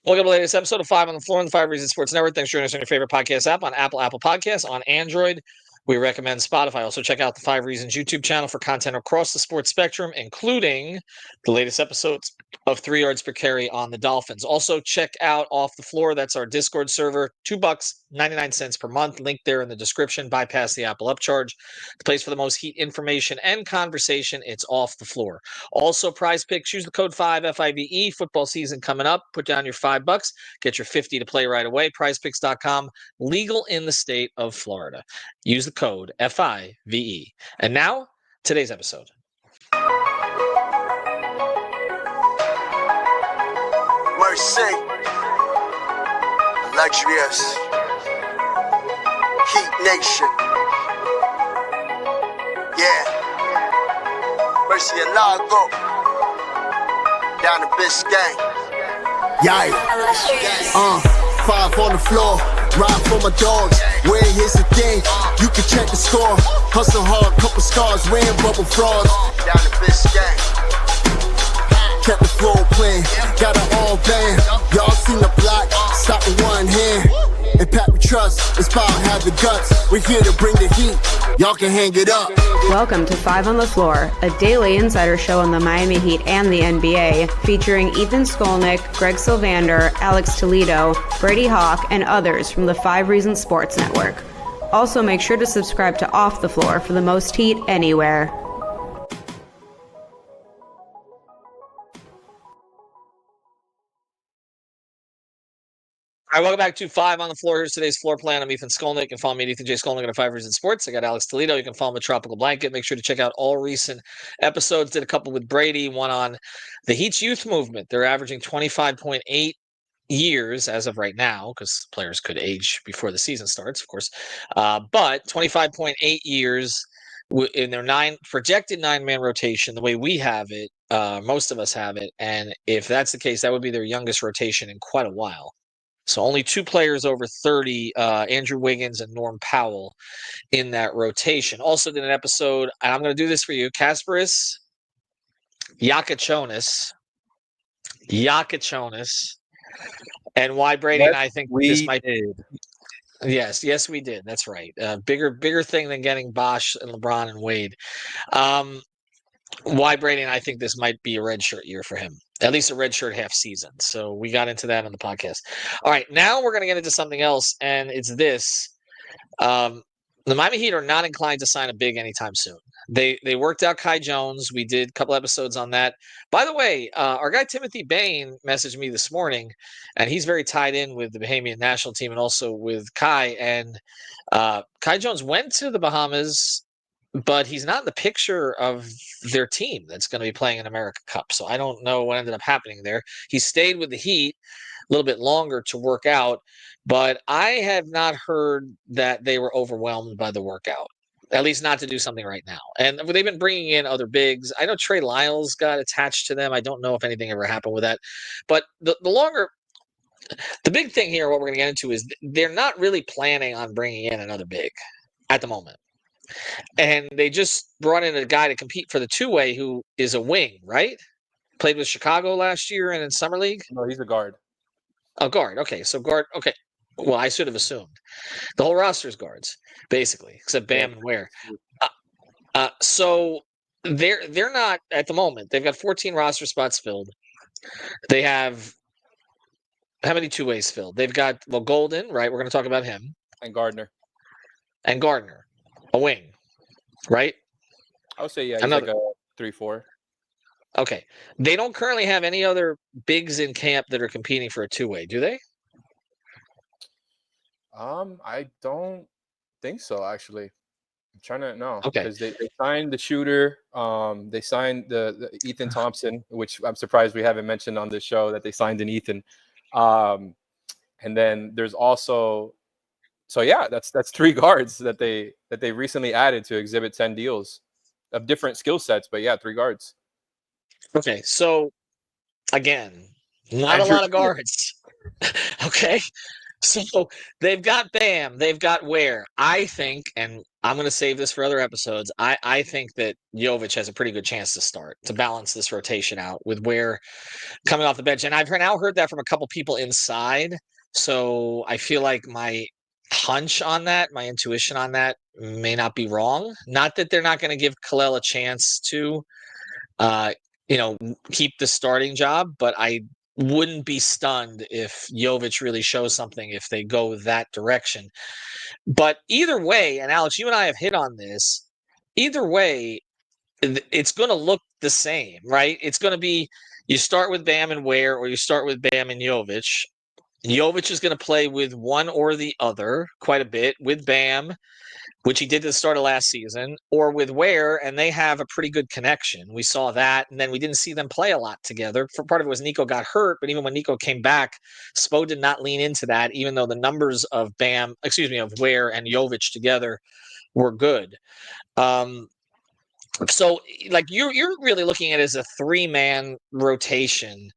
Welcome to the latest episode of 5 on the Floor on the 5 Reasons Sports Network. Thanks for joining us on your favorite podcast app on Apple Podcasts, on Android. We recommend Spotify. Also, check out the 5 Reasons YouTube channel for content across the sports spectrum, including the latest episodes of 3 yards per carry on the Dolphins. Also, check out Off the Floor. That's our Discord server. $2.99 per month. Link there in the description. Bypass the Apple upcharge. The place for the most heat, information, and conversation. It's Off the Floor. Also, Prize Picks. Use the code 5 FIVE. Football season coming up. Put down your $5. Get your 50 to play right away. PrizePicks.com. Legal in the state of Florida. Use the code FIVE. And now, today's episode. Mercy, luxurious, Heat Nation, yeah, Mercy and Lago, down to Biscayne, yay, 5 on the floor, ride for my dogs, where here's the thing, you can check the score, hustle hard, couple scars, wearing bubble frauds, down to Biscayne. Kept the floor playing, got it all banned. Y'all seen the block, stop with one hand. And Pat we trust, Inspire have the guts. We're here to bring the heat, y'all can hang it up. Welcome to 5 on the Floor, a daily insider show on the Miami Heat and the NBA, featuring Ethan Skolnick, Greg Sylvander, Alex Toledo, Brady Hawk, and others from the 5 Reasons Sports Network. Also make sure to subscribe to Off the Floor for the most heat anywhere. All right, welcome back to 5 on the Floor. Here's today's floor plan. I'm Ethan Skolnick. You can follow me at Ethan J. Skolnick on 5 Reasons Sports. I got Alex Toledo. You can follow me at Tropical Blanket. Make sure to check out all recent episodes. Did a couple with Brady, one on the Heat's youth movement. They're averaging 25.8 years as of right now, because players could age before the season starts, of course. But 25.8 years in their projected 9-man rotation, the way we have it, most of us have it. And if that's the case, that would be their youngest rotation in quite a while. So only 2 players over 30, Andrew Wiggins and Norm Powell, in that rotation. Also did an episode, and I'm going to do this for you, Kasparis Yakachonis, and why Brady and I think this might be. Yes, we did. That's right. Bigger thing than getting Bosh and LeBron and Wade. Why Brady and I think this might be a redshirt year for him, at least a redshirt half season. So we got into that on the podcast. All right, now we're going to get into something else, and it's this. The Miami Heat are not inclined to sign a big anytime soon. They worked out Kai Jones. We did a couple episodes on that. By the way, our guy Timothy Bain messaged me this morning, and he's very tied in with the Bahamian national team and also with Kai. And Kai Jones went to the Bahamas, but he's not in the picture of their team that's going to be playing an America Cup. So I don't know what ended up happening there. He stayed with the Heat a little bit longer to work out, but I have not heard that they were overwhelmed by the workout, at least not to do something right now. And they've been bringing in other bigs. I know Trey Lyles got attached to them. I don't know if anything ever happened with that. But the big thing here, what we're going to get into, is they're not really planning on bringing in another big at the moment. And they just brought in a guy to compete for the two-way who is a wing, right? Played with Chicago last year and in Summer League? No, he's a guard. Oh, guard. Okay, so guard. Okay. Well, I should have assumed. The whole roster is guards, basically, except Bam and Ware. So they're not, at the moment, they've got 14 roster spots filled. They have how many two-ways filled? They've got, Goldin, right? We're going to talk about him. And Gardner. A wing, right? I would say, yeah, he's like a 3-4. Okay. They don't currently have any other bigs in camp that are competing for a two-way, do they? I don't think so, actually. I'm trying to know. Okay. Because they signed the shooter. They signed the Ethan Thompson, which I'm surprised we haven't mentioned on this show that they signed an Ethan. And then there's also, so yeah, that's 3 guards that they recently added to Exhibit 10 deals of different skill sets, but yeah, 3 guards. Okay, so again, not a lot of guards. Okay, so they've got Bam, they've got Ware. I think, and I'm going to save this for other episodes. I think that Jovic has a pretty good chance to start to balance this rotation out with Ware coming off the bench. And I've now heard that from a couple people inside. So I feel like my hunch on that, my intuition on that may not be wrong. Not that they're not going to give Kalel a chance to, keep the starting job, but I wouldn't be stunned if Jovic really shows something if they go that direction. But either way, and Alex, you and I have hit on this, either way, it's going to look the same, right? It's going to be you start with Bam and Ware, or you start with Bam and Jovic. Jovic is going to play with one or the other quite a bit with Bam, which he did at the start of last season, or with Ware, and they have a pretty good connection. We saw that, and then we didn't see them play a lot together. For part of it was Nico got hurt, but even when Nico came back, Spo did not lean into that, even though the numbers of Ware and Jovic together were good. So like you're really looking at it as a 3-man rotation.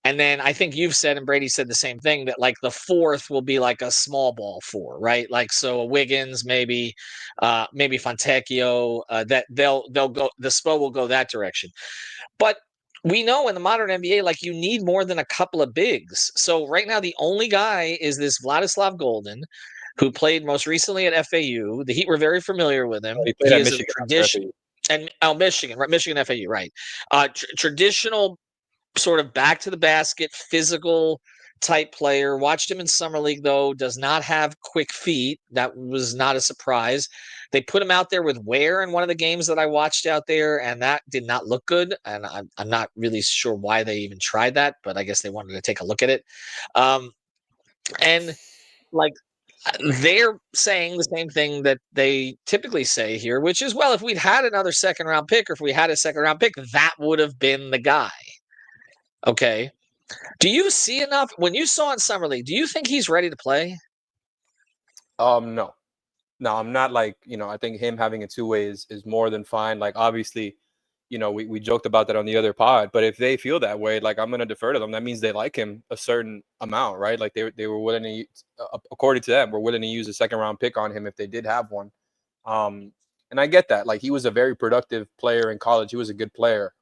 And then I think you've said, and Brady said the same thing, that like the fourth will be like a small ball 4, right? Like so Wiggins, maybe Fontecchio, that they'll go, the Spo will go that direction. But we know in the modern NBA, like you need more than a couple of bigs. So right now the only guy is this Vladislav Goldin, who played most recently at FAU. The Heat were very familiar with him. He played He at is a Michigan. tradition. And Michigan, right? Michigan FAU, right? Traditional sort of back to the basket, physical type player. Watched him in summer league though. Does not have quick feet. That was not a surprise. They put him out there with Ware in one of the games that I watched out there, and that did not look good. And I'm not really sure why they even tried that, but I guess they wanted to take a look at it. And like they're saying the same thing that they typically say here, which is, well, if we'd had another second round pick, or if we had a second round pick, that would have been the guy. Okay. Do you see enough when you saw in summer league? Do you think he's ready to play? No, I'm not like, I think him having a 2-way is more than fine. Like, obviously, we joked about that on the other pod, but if they feel that way, like, I'm going to defer to them. That means they like him a certain amount, right? Like they were willing to, according to them, were willing to use a second round pick on him if they did have one. And I get that. Like, he was a very productive player in college. He was a good player.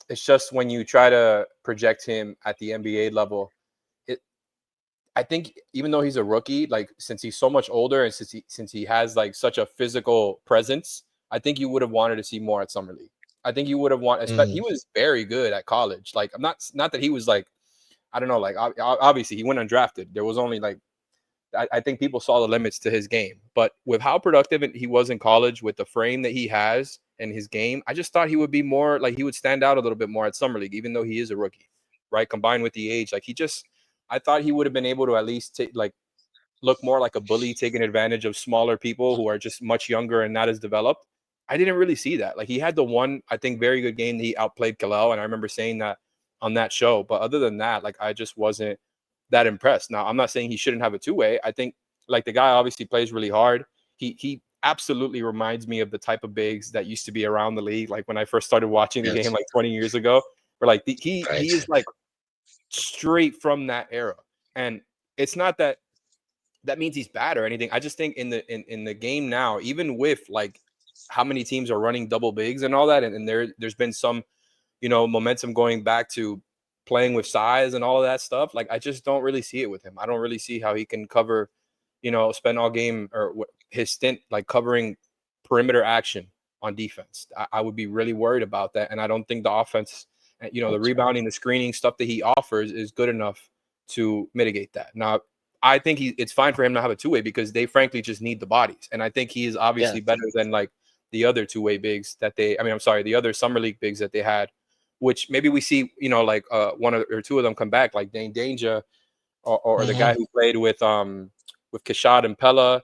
It's just when you try to project him at the NBA level, I think even though he's a rookie, like since he's so much older and since he has like such a physical presence, I think you would have wanted to see more at summer league. I think you would have wanted. He was very good at college. Like, I'm not that he was like, I don't know, like obviously he went undrafted. There was only like, I think people saw the limits to his game. But with how productive he was in college, with the frame that he has and his game, I just thought he would be more like, he would stand out a little bit more at summer league, even though he is a rookie, right? Combined with the age, like I thought he would have been able to at least look more like a bully, taking advantage of smaller people who are just much younger and not as developed. I didn't really see that. Like, he had the one, I think, very good game that he outplayed Kalel, and I remember saying that on that show. But other than that, like, I just wasn't that impressed. Now, I'm not saying he shouldn't have a 2-way. I think, like, the guy obviously plays really hard. He absolutely reminds me of the type of bigs that used to be around the league. Like, when I first started watching the game like 20 years ago, where like he is like straight from that era. And it's not that means he's bad or anything. I just think in the game now, even with like how many teams are running double bigs and all that, and there's been some, momentum going back to playing with size and all of that stuff. Like, I just don't really see it with him. I don't really see how he can cover, spend all game or his stint like covering perimeter action on defense. I would be really worried about that. And I don't think the offense, the rebounding, the screening stuff that he offers is good enough to mitigate that. Now, I think it's fine for him to have a 2-way because they frankly just need the bodies. And I think he is obviously better than like the other 2-way bigs the other summer league bigs that they had, which maybe we see, like one or two of them come back, like Dane Danger or the guy who played with Kashad and Pella,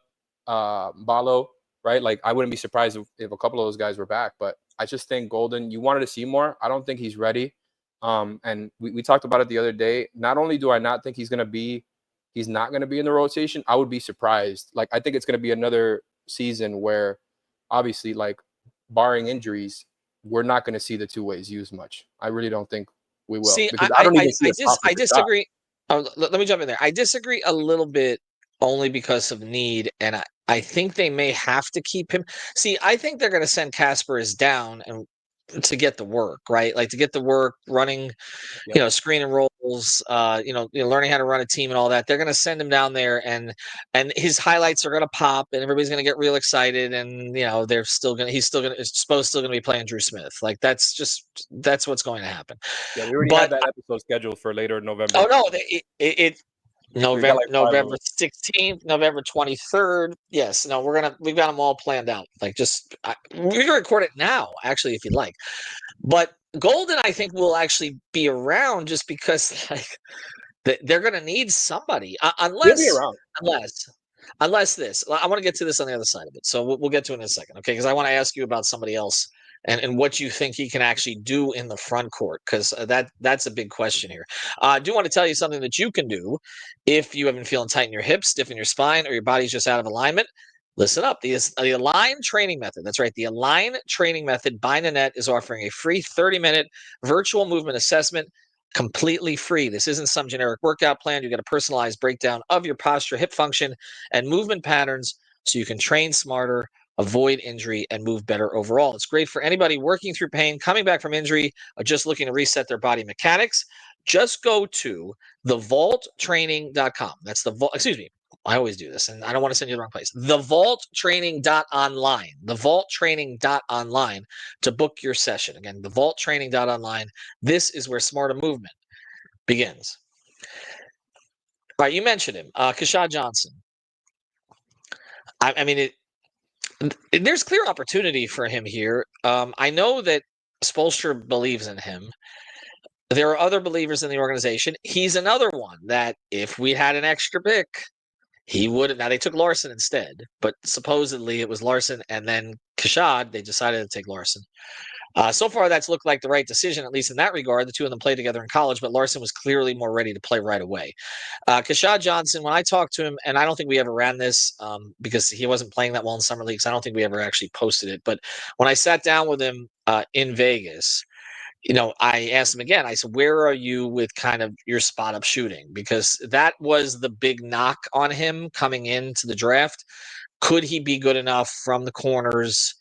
Balo, right? Like, I wouldn't be surprised if a couple of those guys were back, but I just think Goldin, you wanted to see more. I don't think he's ready. And we talked about it the other day. Not only do I not think he's not going to be in the rotation, I would be surprised. Like, I think it's going to be another season where obviously, like, barring injuries, we're not going to see the 2-ways used much. I really don't think we will. See, because I don't even see I disagree. Let me jump in there. I disagree a little bit only because of need. And I think they may have to keep him. See, I think they're going to send Kasparis down and to get the work, right? Like to get the work running, Yep. screen and rolls, learning how to run a team and all that. They're going to send him down there, and his highlights are going to pop, and everybody's going to get real excited, and he's still going to still going to be playing Drew Smith. Like that's what's going to happen. Yeah, we already had But that episode scheduled for later November. oh no, it We got like 5 of November them. 16th, November 23rd. Yes, no, we've got them all planned out. Like we can record it now, actually, if you'd like. But Golden, I think, will actually be around just because they're going to need somebody, He'll be around. unless this. I want to get to this on the other side of it, so we'll get to it in a second, okay? Because I want to ask you about somebody else and what you think he can actually do in the front court, because that's a big question here. I do want to tell you something that you can do if you have been feeling tight in your hips, stiff in your spine, or your body's just out of alignment. Listen up. The Align Training Method. That's right. The Align Training Method by Nanette is offering a free 30-minute virtual movement assessment, completely free. This isn't some generic workout plan. You get a personalized breakdown of your posture, hip function, and movement patterns so you can train smarter, avoid injury, and move better overall. It's great for anybody working through pain, coming back from injury, or just looking to reset their body mechanics. Just go to thevaulttraining.com. That's excuse me. I always do this, and I don't want to send you the wrong place. Thevaulttraining.online. Thevaulttraining.online to book your session. Again, thevaulttraining.online. This is where smarter movement begins. All right, you mentioned him, Kashad Johnson. I mean, there's clear opportunity for him here. I know that Spoelstra believes in him. There are other believers in the organization. He's another one that if we had an extra pick, he would. Now they took Larson instead, but supposedly it was Larson and then Kashad. They decided to take Larson. So far, that's looked like the right decision, at least in that regard. The two of them played together in college, but Larson was clearly more ready to play right away. Kashad Johnson, when I talked to him, and I don't think we ever ran this because he wasn't playing that well in summer leagues. I don't think we ever actually posted it. But when I sat down with him in Vegas, I asked him again. I said, "Where are you with kind of your spot up shooting?" Because that was the big knock on him coming into the draft. Could he be good enough from the corners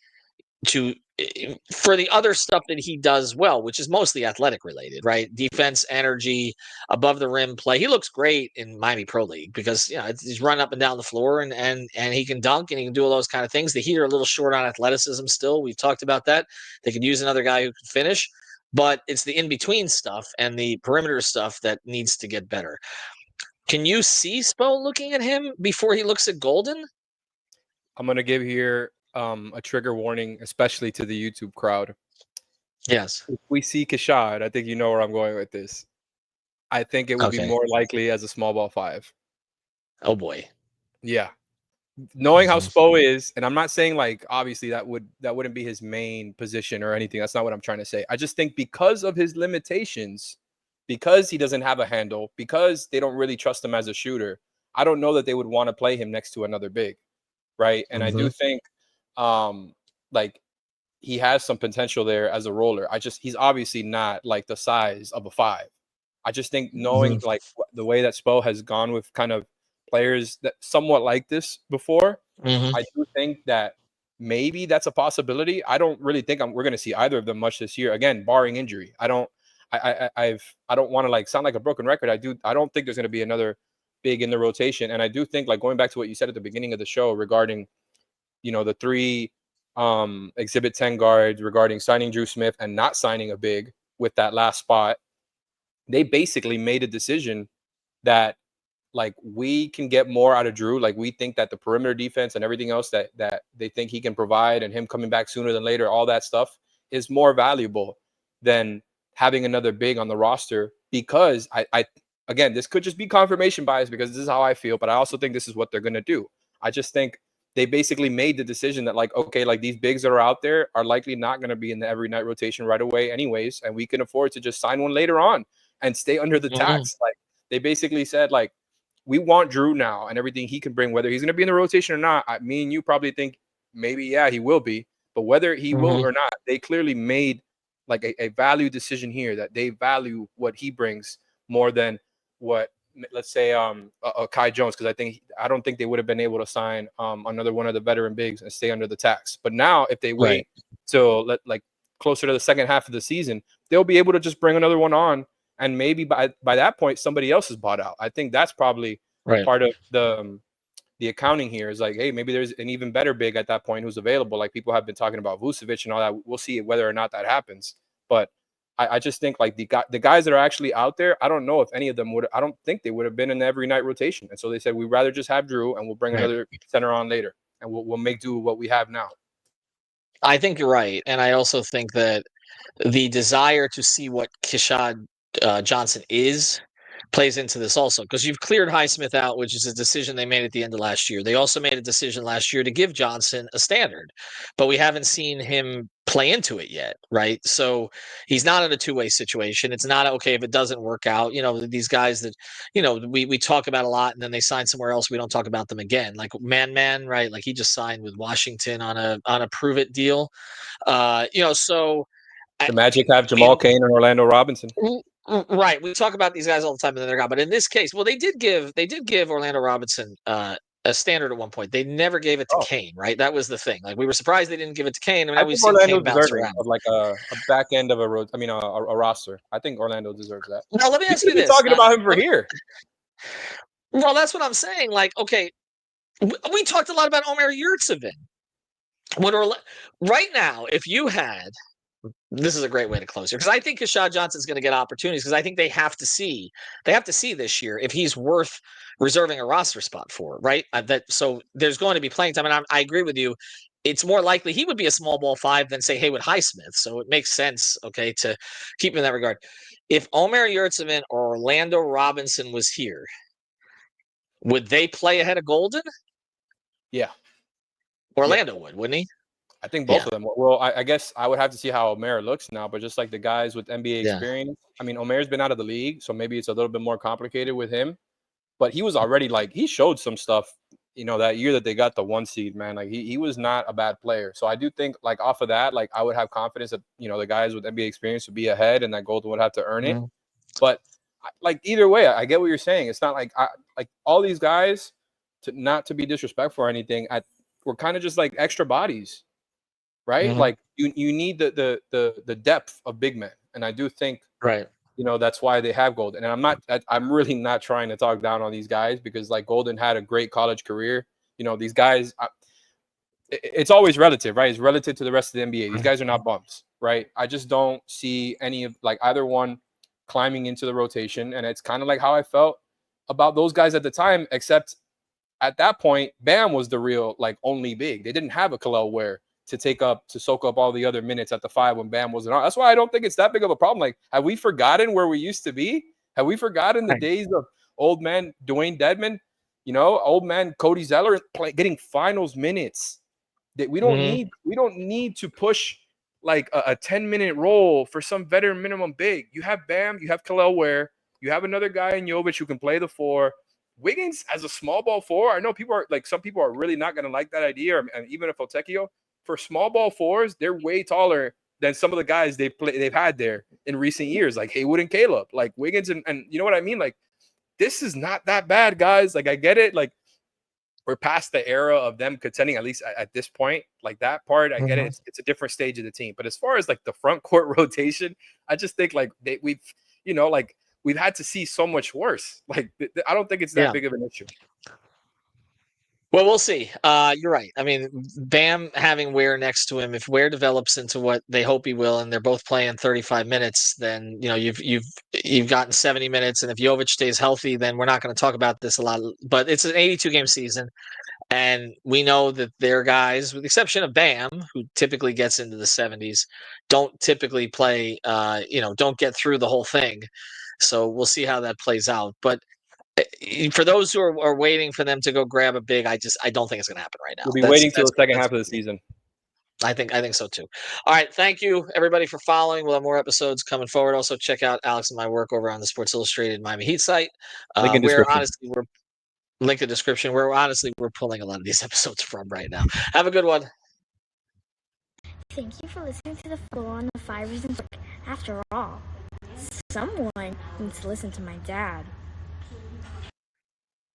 for the other stuff that he does well, which is mostly athletic related, right? Defense, energy, above the rim play. He looks great in Miami Pro League because he's running up and down the floor and he can dunk and he can do all those kind of things. The Heat are a little short on athleticism still. We've talked about that. They could use another guy who can finish, but it's the in-between stuff and the perimeter stuff that needs to get better. Can you see Spo looking at him before he looks at Golden? I'm going to give here a trigger warning, especially to the YouTube crowd. Yes. If we see Kashad, I think you know where I'm going with this. I think it would be more likely as a small ball 5. Oh, boy. Yeah. Knowing how Spo is, and I'm not saying like obviously that wouldn't be his main position or anything. That's not what I'm trying to say. I just think because of his limitations, because he doesn't have a handle, because they don't really trust him as a shooter, I don't know that they would want to play him next to another big, right? And I do think like he has some potential there as a roller. He's obviously not like the size of a 5. I just think knowing like the way that Spo has gone with kind of players that somewhat like this before, I do think that maybe that's a possibility. I don't really think we're going to see either of them much this year. Again, barring injury. I don't want to like sound like a broken record. I don't think there's going to be another big in the rotation. And I do think, like, going back to what you said at the beginning of the show regarding, the 3 Exhibit 10 guards, regarding signing Drew Smith and not signing a big with that last spot, they basically made a decision that, like, we can get more out of Drew. Like, we think that the perimeter defense and everything else that they think he can provide, and him coming back sooner than later, all that stuff is more valuable than having another big on the roster. Because I again, this could just be confirmation bias because this is how I feel, but I also think this is what they're going to do. I just think they basically made the decision that, like, okay, like, these bigs that are out there are likely not going to be in the every night rotation right away anyways, and we can afford to just sign one later on and stay under the tax. Like, they basically said, like, we want Drew now and everything he can bring, whether he's going to be in the rotation or not. Me and you probably think maybe, yeah, he will be, but whether he will or not, they clearly made like a value decision here that they value what he brings more than what let's say Kai Jones, because I don't think they would have been able to sign another one of the veteran bigs and stay under the tax. But now if they wait till like closer to the second half of the season, they'll be able to just bring another one on, and maybe by that point somebody else is bought out. I think that's probably part of the accounting here is like, hey, maybe there's an even better big at that point who's available. Like people have been talking about Vucevic and all that. We'll see whether or not that happens. But I just think like the guys that are actually out there, I don't know if any of them would. I don't think they would have been in the every night rotation. And so they said we'd rather just have Drew and we'll bring another center on later, and we'll make do with what we have now. I think you're right, and I also think that the desire to see what Kashad Johnson is plays into this also, because you've cleared Highsmith out, which is a decision they made at the end of last year. They also made a decision last year to give Johnson a standard, but we haven't seen him play into it yet, right? So he's not in a two-way situation. It's not okay if it doesn't work out. These guys that, we talk about a lot and then they sign somewhere else. We don't talk about them again. Like Man, right? Like he just signed with Washington on a prove it deal. So the Magic have Jamal Cain and Orlando Robinson. Right. We talk about these guys all the time and then they're gone. But in this case, well, they did give Orlando Robinson a standard at one point. They never gave it to Cain, right? That was the thing. Like we were surprised they didn't give it to Cain. And now we've seen Cain bounce around. Of like a back end of a roster. I think Orlando deserves that. Now let me ask you this. Talking about him for here. Well, that's what I'm saying. Like, okay, we talked a lot about Omer Yurtseven. Right now, if you had. This is a great way to close here, because I think Kashad Johnson's going to get opportunities, because I think they have to see this year if he's worth reserving a roster spot for, right? So there's going to be playing time, and I agree with you. It's more likely he would be a small ball five than say Haywood Highsmith, so it makes sense, okay, to keep him in that regard. If Omer Yurtseven or Orlando Robinson was here, would they play ahead of Goldin? Yeah, Orlando would, wouldn't he? I think both of them. Well, I guess I would have to see how Omer looks now, but just like the guys with NBA experience, I mean, Omer's been out of the league, so maybe it's a little bit more complicated with him. But he was already he showed some stuff, that year that they got the 1 seed, man. Like he was not a bad player. So I do think like off of that, like I would have confidence that, the guys with NBA experience would be ahead and that Goldin would have to earn it. But like either way, I get what you're saying. It's not like all these guys, not to be disrespectful or anything, we're kind of just like extra bodies. Right, like you need the depth of big men, and I do think that's why they have Goldin. And I'm really not trying to talk down on these guys, because like Goldin had a great college career. These guys, it's always relative, right? It's relative to the rest of the NBA. These guys are not bums, right? I just don't see any of like either one climbing into the rotation, and it's kind of like how I felt about those guys at the time, except at that point, Bam was the real like only big. They didn't have a Kel'el Ware to soak up all the other minutes at the 5 when Bam wasn't on. That's why I don't think it's that big of a problem. Like, have we forgotten where we used to be? Have we forgotten the days of old man Dwayne Dedmon, old man Cody Zeller getting finals minutes? That we don't need to push like a 10-minute role for some veteran minimum big. You have Bam, you have Kel'el Ware, you have another guy in Jovic who can play the 4. Wiggins as a small ball 4. I know some people are really not going to like that idea, and even if Fontecchio. For small ball 4s, they're way taller than some of the guys they've had there in recent years, like Haywood and Caleb, like Wiggins, and you know what I mean? Like, this is not that bad, guys. Like, I get it. Like, we're past the era of them contending, at least at this point. Like, that part, I get it. It's a different stage of the team. But as far as like the front court rotation, I just think like we've had to see so much worse. Like, I don't think it's that big of an issue. Well, we'll see. You're right. I mean, Bam having Ware next to him, if Ware develops into what they hope he will, and they're both playing 35 minutes, then you've gotten 70 minutes. And if Jovic stays healthy, then we're not going to talk about this a lot. But it's an 82-game season, and we know that their guys, with the exception of Bam, who typically gets into the 70s, don't typically play. Don't get through the whole thing. So we'll see how that plays out. But for those who are waiting for them to go grab a big, I don't think it's going to happen right now. We'll be waiting till the second half of the season. I think so too. All right, thank you everybody for following. We'll have more episodes coming forward. Also, check out Alex and my work over on the Sports Illustrated Miami Heat site. Link in description. Link in description. We're pulling a lot of these episodes from right now. Have a good one. Thank you for listening to the Floor on the 5 Reasons. After all, someone needs to listen to my dad.